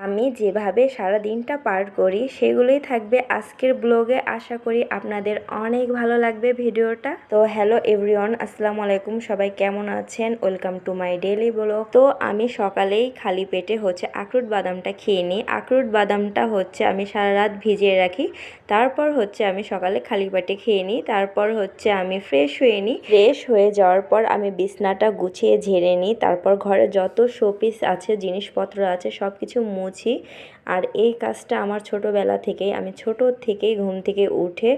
আমি যেভাবে সারা দিনটা পার করি সেগুলোই থাকবে আজকের ব্লগে। আশা করি আপনাদের অনেক ভালো লাগবে ভিডিওটা। তো হ্যালো এভরিওয়ান, আসসালামু আলাইকুম, সবাই কেমন আছেন? Welcome to my daily blog. তো আমি সকালেই খালি পেটে আখরোট বাদামটা খেয়ে নিই। আখরোট বাদামটা আমি সারা রাত ভিজিয়ে রাখি, তারপর আমি সকালে খালি পেটে খেয়ে নিই। তারপর আমি ফ্রেশ হয়ে নিই। ফ্রেশ হয়ে যাওয়ার পর আমি বিছনাটা গুছিয়ে ঝেড়ে নিই। তারপর ঘরে যত শোপিস আছে, জিনিসপত্র আছে, সব কিছু মুছি। আর এই কাজটা আমার ছোটোবেলা থেকেই, আমি ছোটো থেকেই ঘুম থেকে উঠে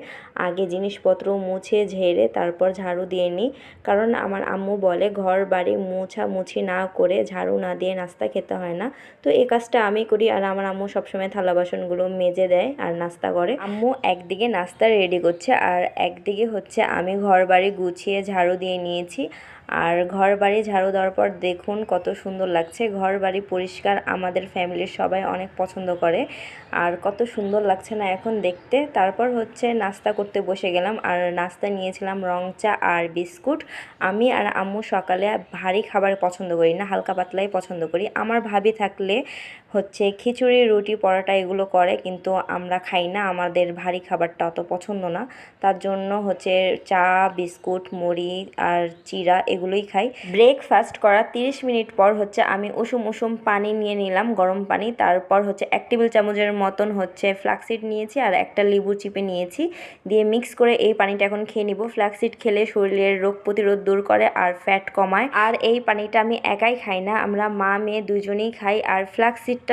আগে জিনিসপত্র মুছে ঝেড়ে তারপর ঝাড়ু দিয়ে নিই। কারণ আমার আম্মু বলে ঘর বাড়ি মুছামুছি না করে, ঝাড়ু না দিয়ে নাস্তা খেতে হয় না। তো এই কাজটা আমি করি, আর আমার আম্মু সবসময় থালা বাসনগুলো মেজে দেয় আর নাস্তা করে। আম্মু একদিকে নাস্তা রেডি করছে আর একদিকে আমি ঘর বাড়ি গুছিয়ে ঝাড়ু দিয়ে নিয়েছি। আর ঘর বাড়ি ঝাড়ু দেওয়ার পর দেখুন কত সুন্দর লাগছে। ঘর বাড়ি পরিষ্কার আমাদের ফ্যামিলির সবাই অনেক পছন্দ করে, আর কত সুন্দর লাগছে না এখন দেখতে। তারপর নাস্তা করতে বসে গেলাম, আর নাস্তা নিয়েছিলাম রং চা আর বিস্কুট। আমি আর আম্মু সকালে ভারী খাবার পছন্দ করি না, হালকা পাতলাই পছন্দ করি। আমার ভাবি থাকলে খিচুড়ি, রুটি, পরোটা এগুলো করে, কিন্তু আমরা খাই না, আমাদের ভারী খাবারটা অত পছন্দ না। তার জন্য চা, বিস্কুট, মুড়ি আর চিড়া এগুলোই খাই। ব্রেকফাস্ট করার 30 মিনিট পর আমি উষুম উষুম পানি নিয়ে নিলাম, গরম পানি। তারপর 1 টেবিল চামচের মতন ফ্লাক্সিড নিয়েছি আর একটা লেবু চিপে নিয়েছি, দিয়ে মিক্স করে এই পানিটা এখন খেয়ে নিব। ফ্লাক্সিড খেলে শরীরের রোগ প্রতিরোধ দূর করে আর ফ্যাট কমায়। আর এই পানিটা আমি একাই খাই না, আমরা মা মেয়ে দুজনেই খাই। আর ফ্লাক্সিডটা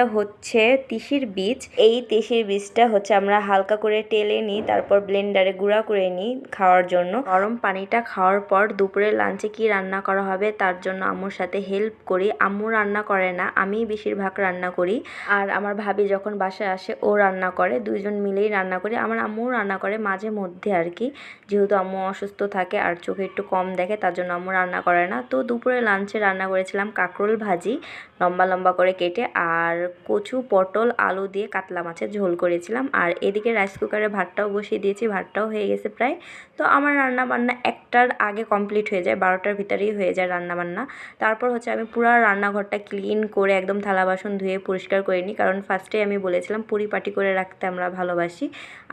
তিসির বীজ। এই তিসির বীজটা আমরা হালকা করে টেলে নিই, তারপর ব্লেন্ডারে গুঁড়া করে নিই খাওয়ার জন্য। গরম পানিটা খাওয়ার পর দুপুরে লাঞ্চে কি রান্না করা হবে তার জন্য আম্মুর সাথে হেল্প করি। আম্মু রান্না করে না, আমি বেশিরভাগ রান্না করি। আর আমার ভাবি যখন বাসায় আসে ও রান্না করে, দুইজন মিলেই রান্না করি। আমার আম্মু রান্না করে মাঝে মধ্যে আর কি, যেহেতু আম্মু অসুস্থ থাকে আর চোখে একটু কম দেখে, তার জন্য আম্মু রান্না করে না। তো দুপুরে লাঞ্চে রান্না করেছিলাম কাঁকরোল ভাজি লম্বা লম্বা করে কেটে, আর কচু, পটল, আলু দিয়ে কাতলা মাছের ঝোল করেছিলাম। আর এদিকে রাইস কুকারে ভাতটাও বসিয়ে দিয়েছি, ভাতটাও হয়ে গেছে প্রায়। তো আমার রান্না বান্না 1টার আগে কমপ্লিট হয়ে যায়, 12টার ভিতরেই হয়ে যায় রান্না বান্না। তারপর আমি পুরো রান্নাঘরটা ক্লিন করে একদম থালা বাসন ধুয়ে পরিষ্কার করে নিই, কারণ ফার্স্টে আমি বলেছিলাম পরিপাটি করে রাখতে আমরা ভালোবাসি।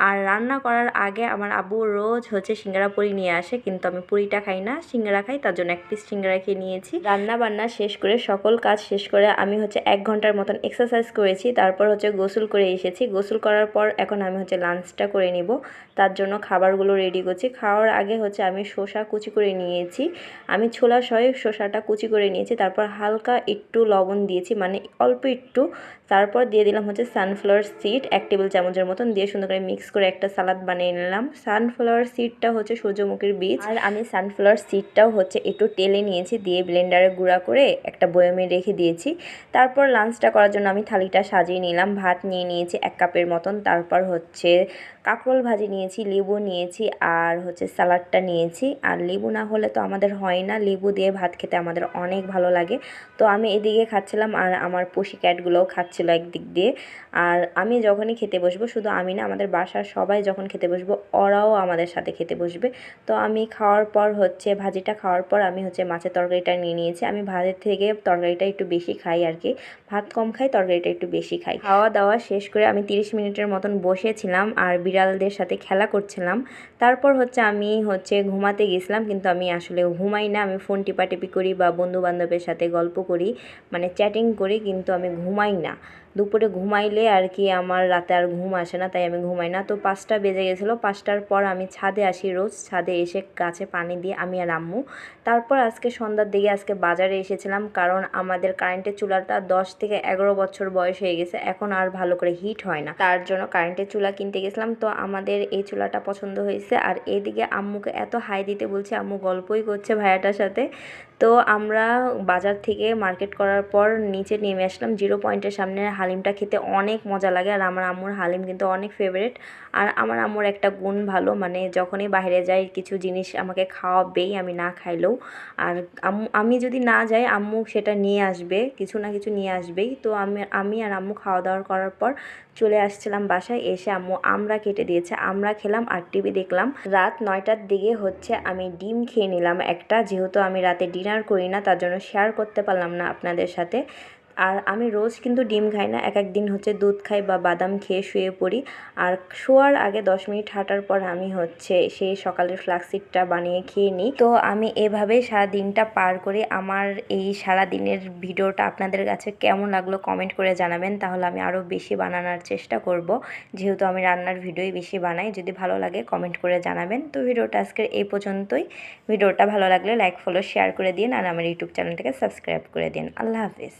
আর রান্না করার আগে আমার আব্বু রোজ সিঙ্গারা পুরি নিয়ে আসে, কিন্তু আমি পুরিটা খাই না, সিঙ্গারা খাই, তার জন্য 1 পিস সিঙ্গারা খেয়ে নিয়েছি। রান্না বান্না শেষ করে, সকল কাজ শেষ করে আমি 1 ঘন্টার মতন এক্সারসাইজ করেছি। তারপর গোসল করে এসেছি। গোসল করার পর এখন আমি লাঞ্চটা করে নিব, তার জন্য খাবারগুলো রেডি করছি। খাওয়ার আগে আমি শসা কুচি করে নিয়েছি, আমি ছোলা সহ শসাটা কুচি করে নিয়েছি। তারপর হালকা একটু লবণ দিয়েছি, মানে অল্প একটু। তারপর দিয়ে দিলাম সানফ্লাওয়ার সিড 1 টেবিল চামচের মতন, দিয়ে সুন্দর করে মিক্স করে একটা সালাদ বানিয়ে নিলাম। সানফ্লাওয়ার সিডটা সূর্যমুখীর বীজ, আর আমি সানফ্লাওয়ার সিডটাও একটু তেলে নিয়েছি, দিয়ে ব্লেন্ডারে গুঁড়া করে একটা বয়ামে রেখে দিয়েছি। তারপর লাঞ্চটা করার জন্য আমি থালিটা সাজিয়ে নিলাম। ভাত নিয়ে নিয়েছি 1 কাপের মতন, তারপর কাঁকরোল ভাজি নিয়েছি, লেবু নিয়েছি, আর সালাডটা নিয়েছি। আর লেবু না হলে তো আমাদের হয় না, লেবু দিয়ে ভাত খেতে আমাদের অনেক ভালো লাগে। তো আমি এদিকে খাচ্ছিলাম, আর আমার পুষি ক্যাটগুলোও খাচ্ছিল একদিক দিয়ে। আর আমি যখনই খেতে বসবো, শুধু আমি না, আমাদের বাসার সবাই যখন খেতে বসবো ওরাও আমাদের সাথে খেতে বসবে। তো আমি খাওয়ার পর ভাজিটা খাওয়ার পর আমি মাছের তরকারিটা নিয়ে নিয়েছি। আমি ভাতের থেকে তরকারিটা একটু বেশি খাই আর কি, ভাত কম খাই, তরকারিটা একটু বেশি খাই। খাওয়া দাওয়া শেষ করে আমি 30 মিনিটের মতন বসেছিলাম আর বিড়ালদের সাথে খেলা করছিলাম। তারপর আমি ঘুমাতে গেছিলাম, কিন্তু আমি আসলে ঘুমাই না, আমি ফোন টিপাটিপি করি বা বন্ধু বান্ধবের সাথে গল্প করি, মানে চ্যাটিং করি, কিন্তু আমি ঘুমাই না। দুপুরে ঘুমাইলে আর কি আমার রাতে আর ঘুম আসে না, তাই আমি ঘুমাই না। তো 5টা বেজে গেছিলো, 5টার পর আমি ছাদে আসি রোজ। ছাদে এসে গাছে পানি দিয়ে আমি আর আম্মু। তারপর আজকে সন্ধ্যার দিকে বাজারে এসেছিলাম, কারণ আমাদের কারেন্টের চুলাটা 10 থেকে 11 বছর বয়স হয়ে গেছে, এখন আর ভালো করে হিট হয় না, তার জন্য কারেন্টের চুলা কিনতে গেছিলাম। তো আমাদের এই চুলাটা পছন্দ হয়েছে। আর এইদিকে আম্মুকে এত হাই দিতে বলছে, আম্মু গল্পই করছে ভাইয়াটার সাথে। তো আমরা বাজার থেকে মার্কেট করার পর নিচে নেমে আসলাম। 0 পয়েন্টের সামনে হালিমটা খেতে অনেক মজা লাগে, আর আমার আম্মুর হালিম কিন্তু অনেক ফেভারিট। আর আমার আম্মুর একটা গুণ ভালো, মানে যখনই বাইরে যাই কিছু জিনিস আমাকে খাওয়াবেই, আমি না খাইলেও। আর আমি যদি না যাই আম্মু সেটা নিয়ে আসবে, কিছু না কিছু নিয়ে আসবেই। তো আমি আর আম্মু খাওয়া দাওয়া করার পর চলে আসছিলাম বাসায়। এসে আম্মু আমরা কেটে দিয়েছে, আমরা খেলাম আর টিভি দেখলাম। রাত 9টার দিকে আমি ডিম খেয়ে নিলাম একটা, যেহেতু আমি রাতে ডিনার করি না, তার জন্য শেয়ার করতে পারলাম না আপনাদের সাথে। আর আমি রোজ কিন্তু ডিম খাই না, এক একদিন হচ্ছে দুধ খাই বা বাদাম খেয়ে শুয়ে পড়ি। আর শোয়ার আগে 10 মিনিট হাঁটার পর আমি হচ্ছে সেই সকালের ফ্লাক্সিডটা বানিয়ে খেয়ে নিই। তো আমি এভাবেই সারা দিনটা পার করি। আমার এই সারা দিনের ভিডিওটা আপনাদের কাছে কেমন লাগলো কমেন্ট করে জানাবেন, তাহলে আমি আরও বেশি বানানোর চেষ্টা করব, যেহেতু আমি রান্নার ভিডিওই বেশি বানাই। যদি ভালো লাগে কমেন্ট করে জানাবেন। তো ভিডিওটা আজকের এই পর্যন্তই। ভিডিওটা ভালো লাগলে লাইক ফলো শেয়ার করে দিন আর আমার ইউটিউব চ্যানেলটাকে সাবস্ক্রাইব করে দিন। আল্লাহ হাফিজ।